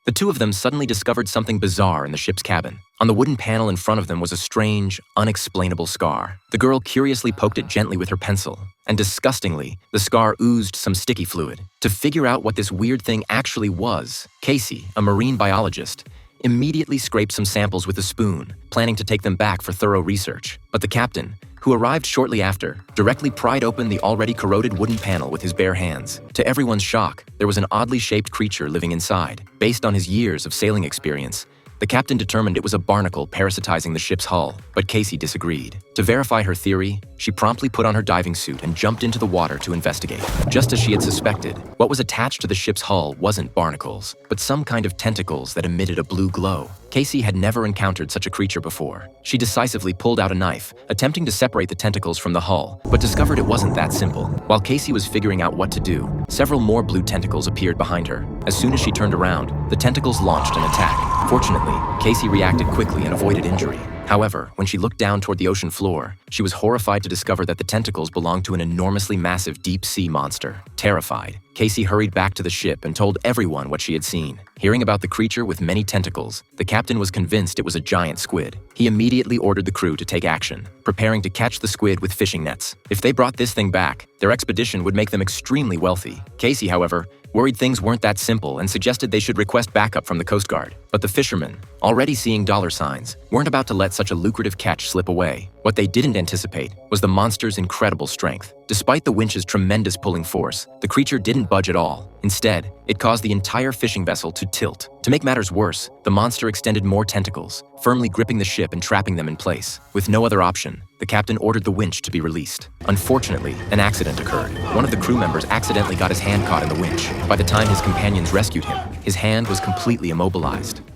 The two of them suddenly discovered something bizarre in the ship's cabin. On the wooden panel in front of them was a strange, unexplainable scar. The girl curiously poked it gently with her pencil, and disgustingly, the scar oozed some sticky fluid. To figure out what this weird thing actually was, Casey, a marine biologist, immediately scraped some samples with a spoon, planning to take them back for thorough research. But the captain, who arrived shortly after, directly pried open the already corroded wooden panel with his bare hands. To everyone's shock, there was an oddly shaped creature living inside. Based on his years of sailing experience, the captain determined it was a barnacle parasitizing the ship's hull, but Casey disagreed. To verify her theory, she promptly put on her diving suit and jumped into the water to investigate. Just as she had suspected, what was attached to the ship's hull wasn't barnacles, but some kind of tentacles that emitted a blue glow. Casey had never encountered such a creature before. She decisively pulled out a knife, attempting to separate the tentacles from the hull, but discovered it wasn't that simple. While Casey was figuring out what to do, several more blue tentacles appeared behind her. As soon as she turned around, the tentacles launched an attack. Fortunately, Casey reacted quickly and avoided injury. However, when she looked down toward the ocean floor, she was horrified to discover that the tentacles belonged to an enormously massive deep-sea monster. Terrified, Casey hurried back to the ship and told everyone what she had seen. Hearing about the creature with many tentacles, the captain was convinced it was a giant squid. He immediately ordered the crew to take action, preparing to catch the squid with fishing nets. If they brought this thing back, their expedition would make them extremely wealthy. Casey, however, worried things weren't that simple and suggested they should request backup from the Coast Guard. But the fishermen, already seeing dollar signs, weren't about to let such a lucrative catch slip away. What they didn't anticipate was the monster's incredible strength. Despite the winch's tremendous pulling force, the creature didn't budge at all. Instead, it caused the entire fishing vessel to tilt. To make matters worse, the monster extended more tentacles, firmly gripping the ship and trapping them in place. With no other option, the captain ordered the winch to be released. Unfortunately, an accident occurred. One of the crew members accidentally got his hand caught in the winch. By the time his companions rescued him, his hand was completely immobilized.